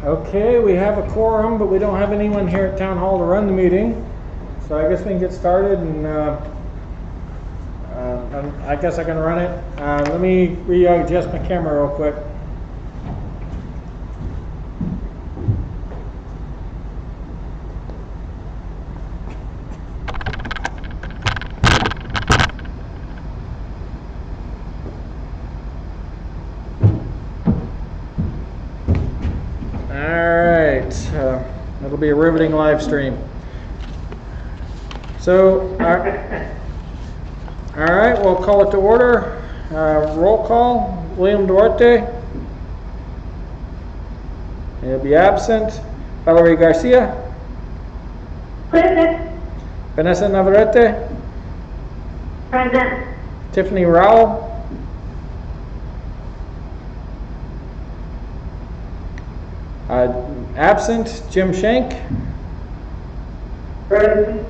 Okay, we have a quorum, but we don't have anyone here at Town Hall to run the meeting. So I guess we can get started, and I guess I can run it. Let me readjust my camera real quick. It'll be a riveting live stream. So, all right, we'll call it to order. Roll call. William Duarte. He'll be absent. Valerie Garcia. Present. Vanessa Navarrete. Present. Tiffany Rowell. Absent, Jim Shank. Present.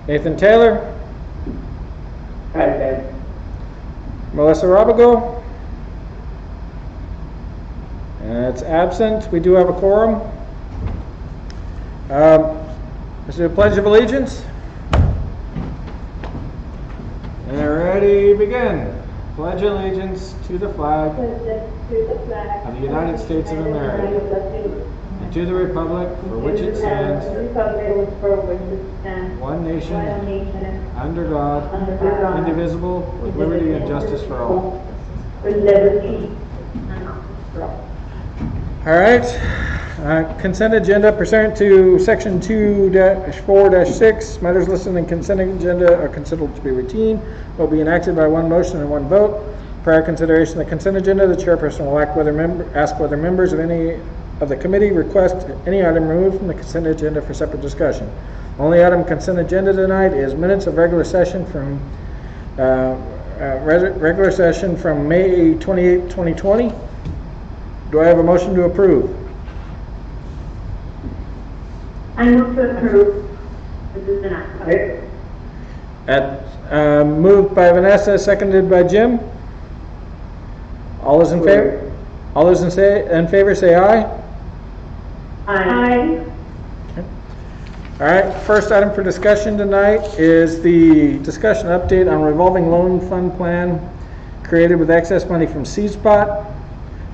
Nathan Taylor. Present. Melissa Robigo. It's absent. We do have a quorum. Let's do a Pledge of Allegiance. And ready, begin. Pledge allegiance to the flag of the United States of America and to the republic for which it stands, one nation, under God, indivisible, with liberty and justice for all. All right. Consent agenda pursuant to section 2-4-6. Matters listed in consent agenda are considered to be routine, will be enacted by one motion and one vote. Prior consideration of the consent agenda, the chairperson will ask whether members of any of the committee request any item removed from the consent agenda for separate discussion. Only item consent agenda tonight is minutes of regular session from May 28, 2020. Do I have a motion to approve? I move to approve. This is enough. Moved by Vanessa, seconded by Jim. All those in favor? All those in favor say aye. Aye. Okay. All right. First item for discussion tonight is the discussion update on revolving loan fund plan created with excess money from C-Spot.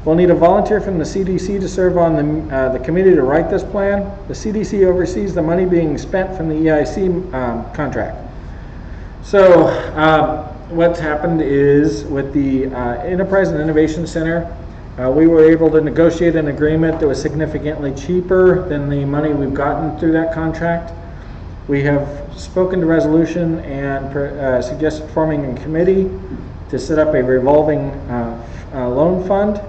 We'll need a volunteer from the CDC to serve on the committee to write this plan. The CDC oversees the money being spent from the EIC contract. So what's happened is with the Enterprise and Innovation Center, we were able to negotiate an agreement that was significantly cheaper than the money we've gotten through that contract. We have spoken to resolution and suggested forming a committee to set up a revolving loan fund.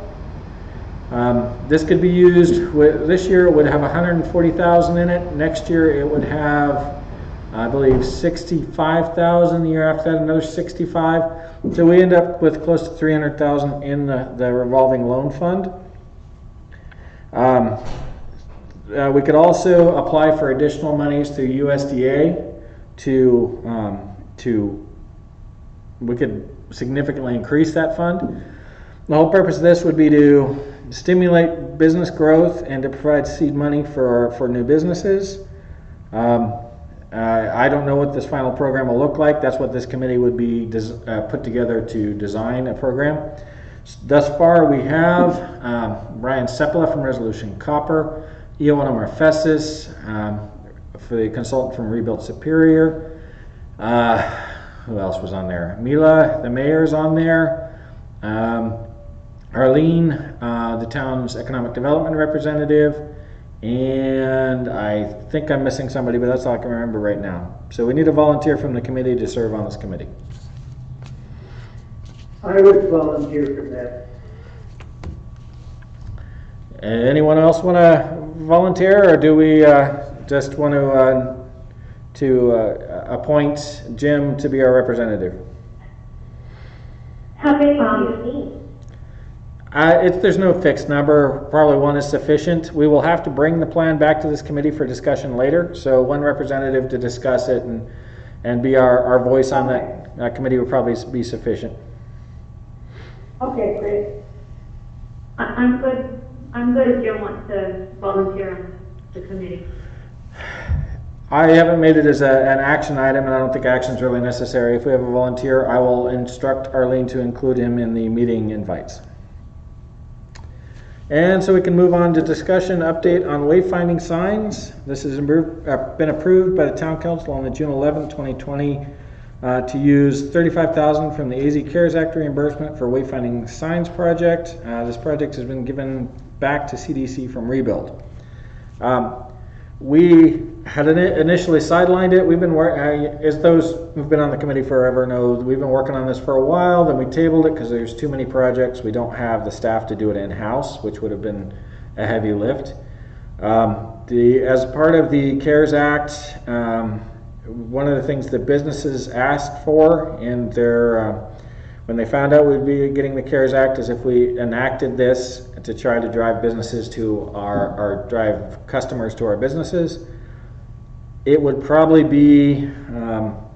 This could be used this year. It would have $140,000 in it. Next year it would have, I believe, $65,000. The year after that, another $65,000. So we end up with close to $300,000 in the revolving loan fund. We could also apply for additional monies through USDA we could significantly increase that fund. The whole purpose of this would be to stimulate business growth and to provide seed money for new businesses. I don't know what this final program will look like. That's what this committee would be put together to design a program. Thus far, we have Brian Sepala from Resolution Copper, Ioana Marfesis, for the consultant from Rebuild Superior. Who else was on there? Mila, the mayor, is on there. Arlene, the town's economic development representative, and I think I'm missing somebody, but that's all I can remember right now. So we need a volunteer from the committee to serve on this committee. I would volunteer for that. Anyone else want to volunteer, or do we just want to appoint Jim to be our representative? How many do you need? There's no fixed number. Probably one is sufficient. We will have to bring the plan back to this committee for discussion later. So one representative to discuss it and be our voice on that committee would probably be sufficient. Okay, great. I'm good. I'm good if you want to volunteer on the committee. I haven't made it as an action item, and I don't think action is really necessary. If we have a volunteer, I will instruct Arlene to include him in the meeting invites. And so we can move on to discussion update on wayfinding signs. This has been approved by the Town Council on the June 11, 2020 to use $35,000 from the AZ CARES Act reimbursement for wayfinding signs project. This project has been given back to CDC from Rebuild. We had initially sidelined it. We've been as those who've been on the committee forever know, we've been working on this for a while. Then we tabled it because there's too many projects. We don't have the staff to do it in-house, which would have been a heavy lift. As part of the CARES Act, one of the things that businesses asked for in their when they found out we'd be getting the CARES Act is if we enacted this to try to drive businesses to drive customers to our businesses, it would probably be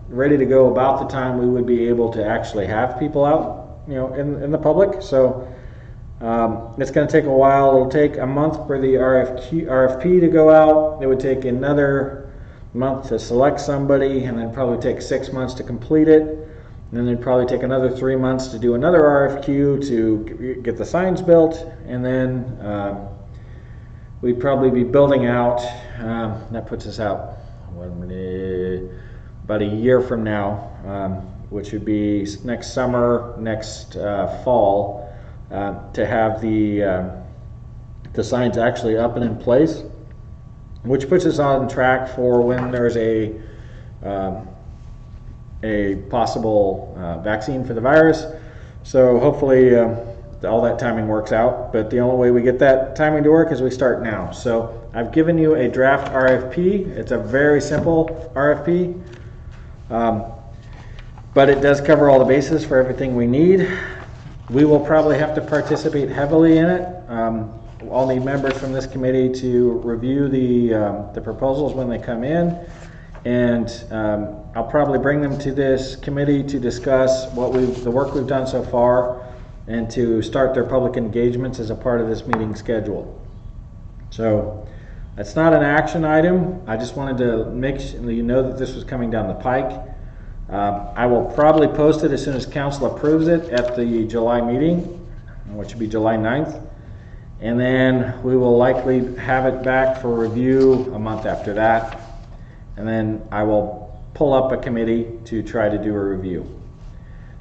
ready to go about the time we would be able to actually have people out, in the public. So it's going to take a while. It'll take a month for the RFP to go out. It would take another month to select somebody, and then probably take 6 months to complete it. And then it'd probably take another 3 months to do another RFQ to get the signs built, and then we'd probably be building out. That puts us out about a year from now, which would be next summer, next fall, to have the signs actually up and in place, which puts us on track for when there's a possible vaccine for the virus. So hopefully all that timing works out, but the only way we get that timing to work is we start now. So I've given you a draft RFP. It's a very simple RFP, but it does cover all the bases for everything we need. We will probably have to participate heavily in it. I'll need members from this committee to review the proposals when they come in, and I'll probably bring them to this committee to discuss the work we've done so far, and to start their public engagements as a part of this meeting schedule. So it's not an action item. I just wanted to make sure you know that this was coming down the pike. I will probably post it as soon as council approves it at the July meeting, which should be July 9th. And then we will likely have it back for review a month after that. And then I will pull up a committee to try to do a review.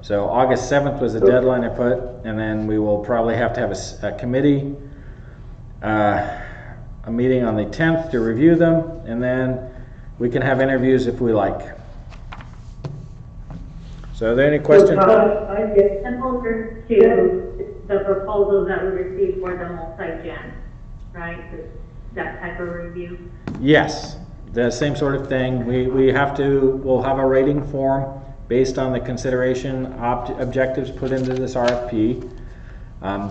So August 7th was the deadline I put, and then we will probably have to have a committee, a meeting on the 10th to review them, and then we can have interviews if we like. So are there any questions? Similar to the proposals that we received for the multi-gen, right? That type of review? Yes, the same sort of thing. We'll have a rating form based on the consideration objectives put into this RFP.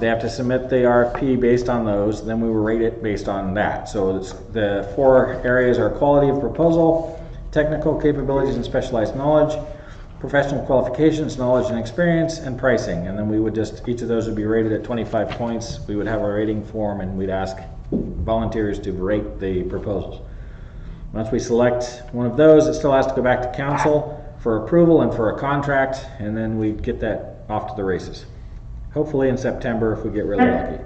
They have to submit the RFP based on those, then we will rate it based on that. So the 4 areas are quality of proposal, technical capabilities and specialized knowledge, professional qualifications, knowledge and experience, and pricing. And then we would each of those would be rated at 25 points. We would have a rating form, and we'd ask volunteers to rate the proposals. Once we select one of those, it still has to go back to council for approval and for a contract, and then we get that off to the races. Hopefully in September if we get really lucky.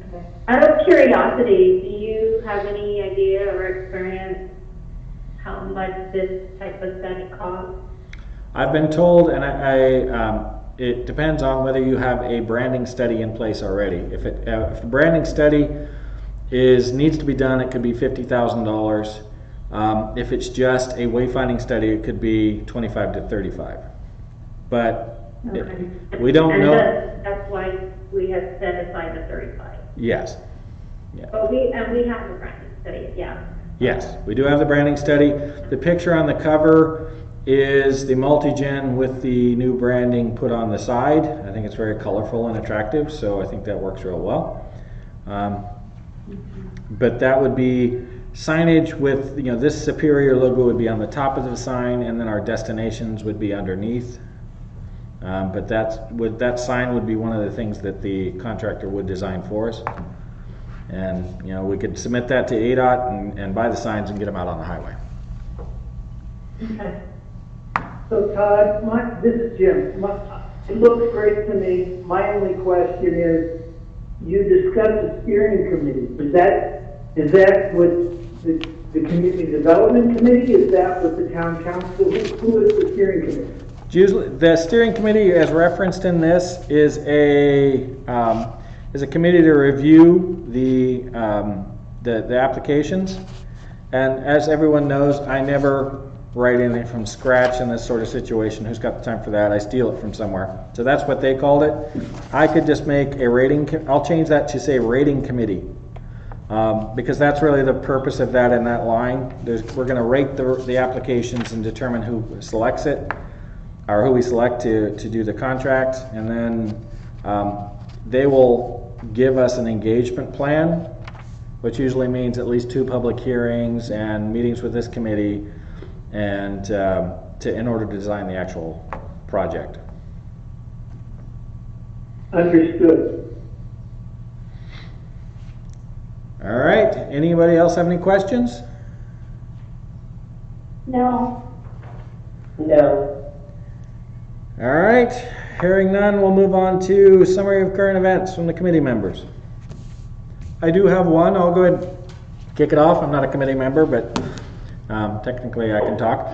Okay. Out of curiosity, do you have any idea or experience how much this type of study costs? I've been told, and it depends on whether you have a branding study in place already. If the branding study needs to be done, it could be $50,000. If it's just a wayfinding study, it could be 25 to 35. But okay. We don't know. That's why we have set aside the 35. Yes. Yeah. But we have the branding study, yeah. Yes, we do have the branding study. The picture on the cover is the multi-gen with the new branding put on the side. I think it's very colorful and attractive, so I think that works real well. But that would be signage with, this Superior logo would be on the top of the sign, and then our destinations would be underneath. But that sign would be one of the things that the contractor would design for us. And, you know, we could submit that to ADOT and buy the signs and get them out on the highway. Okay. So Todd, this is Jim. It looks great to me. My only question is, you discussed a steering committee. Is that with the community development committee? Is that with the town council? Who is the steering committee? Usually, the steering committee, as referenced in this, is a committee to review the applications. And as everyone knows, I never write anything from scratch in this sort of situation. Who's got the time for that? I steal it from somewhere. So that's what they called it. I could just make a rating. I'll change that to say rating committee, because that's really the purpose of that in that line. We're going to rate the applications and determine who selects it, or who we select to do the contract, and then they will give us an engagement plan, which usually means at least 2 public hearings and meetings with this committee, and in order to design the actual project. Understood. All right. Anybody else have any questions? No. No. All right. Hearing none, we'll move on to summary of current events from the committee members. I do have one. I'll go ahead and kick it off. I'm not a committee member, but technically I can talk.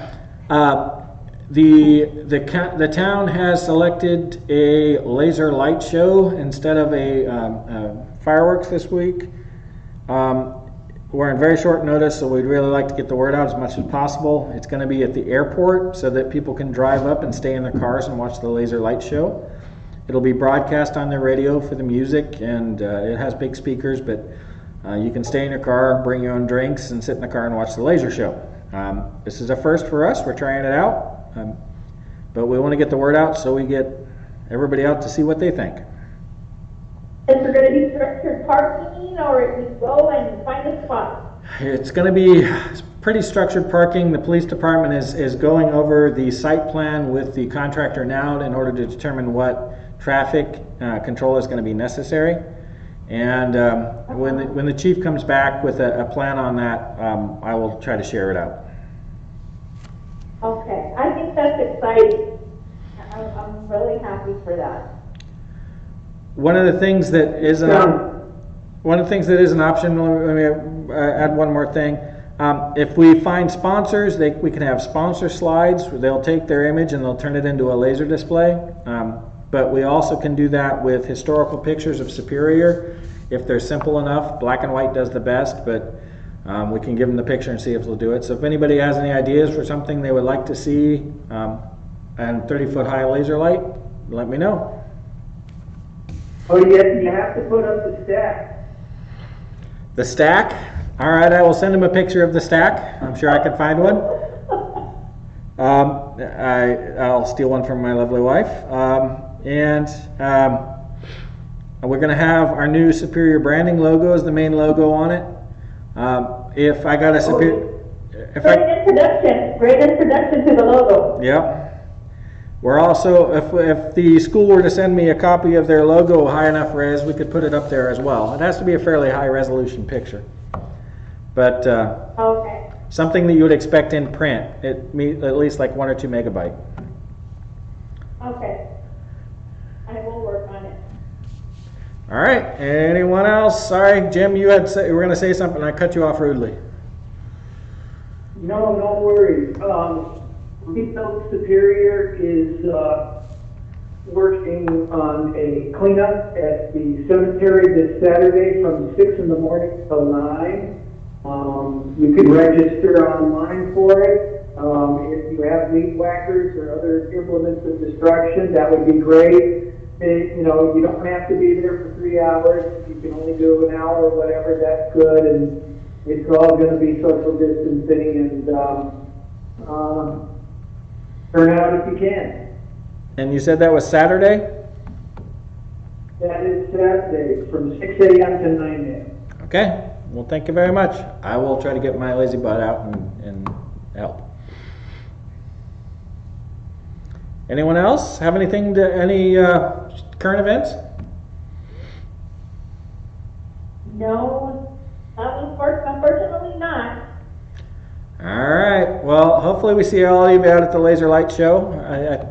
The town has selected a laser light show instead of a fireworks this week. We're in very short notice, so we'd really like to get the word out as much as possible. It's going to be at the airport so that people can drive up and stay in their cars and watch the laser light show. It'll be broadcast on the radio for the music, and it has big speakers, but you can stay in your car, bring your own drinks, and sit in the car and watch the laser show. This is a first for us. We're trying it out, but we want to get the word out so we get everybody out to see what they think. Is there going to be structured parking, or you go and find a spot? It's going to be pretty structured parking. The police department is going over the site plan with the contractor now in order to determine what traffic control is going to be necessary. And when the chief comes back with a plan on that, I will try to share it out. Okay, I think that's exciting. I'm really happy for that. One of the things that is an option. Let me add one more thing. If we find sponsors, we can have sponsor slides. They'll take their image and they'll turn it into a laser display. But we also can do that with historical pictures of Superior. If they're simple enough, black and white does the best, but we can give them the picture and see if they'll do it. So if anybody has any ideas for something they would like to see and 30-foot high laser light, let me know. Oh, yes, you have to put up the stack. The stack? All right, I will send him a picture of the stack. I'm sure I can find one. I'll steal one from my lovely wife. And we're going to have our new Superior branding logo as the main logo on it. If I got a Superior... Great introduction to the logo. Yep. We're also, if the school were to send me a copy of their logo high enough res, we could put it up there as well. It has to be a fairly high resolution picture. But Okay. something that you would expect in print, at least like 1 or 2 megabyte. Okay. I will work on it. All right. Anyone else? Sorry, Jim, you were going to say something. I cut you off rudely. No, no worries. Retail Superior is working on a cleanup at the cemetery this Saturday from 6 in the morning till 9. You can register online for it. If you have weed whackers or other implements of destruction, that would be great. You don't have to be there for 3 hours. You can only do an hour or whatever. That's good. And it's all going to be social distancing and turn out if you can. And you said that was Saturday? That is Saturday from 6 a.m. to 9 a.m. Okay. Well, thank you very much. I will try to get my lazy butt out and help. Anyone else have anything to any current events? No, unfortunately not. All right. Well, hopefully we see all of you out at the Laser Light Show.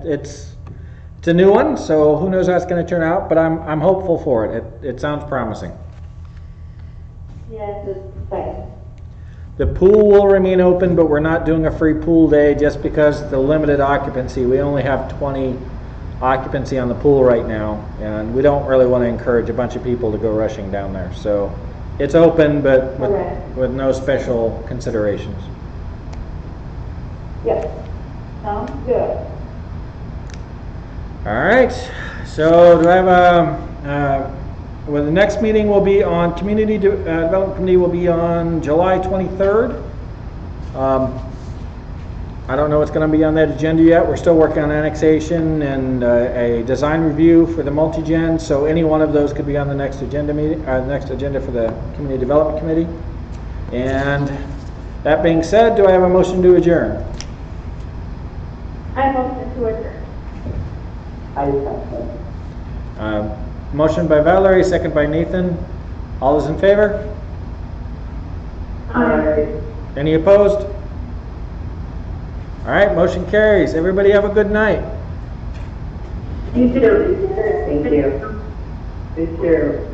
It's a new one, so who knows how it's going to turn out, but I'm hopeful for it. It sounds promising. Yes, it's exciting. The pool will remain open, but we're not doing a free pool day just because of the limited occupancy. We only have 20 occupancy on the pool right now, and we don't really want to encourage a bunch of people to go rushing down there. So it's open, but with no special considerations. Yep, sounds good. All right. So do I have well, the next meeting will be on Community Development Committee will be on July 23rd. I don't know what's going to be on that agenda yet. We're still working on annexation and a design review for the multi-gen. So any one of those could be on the next agenda meeting, next agenda for the Community Development Committee. And that being said, do I have a motion to adjourn? I motion to adjourn. I second. Motion by Valerie, second by Nathan. All those in favor? Aye. Any opposed? All right, motion carries. Everybody have a good night. You too. Thank you. Take care.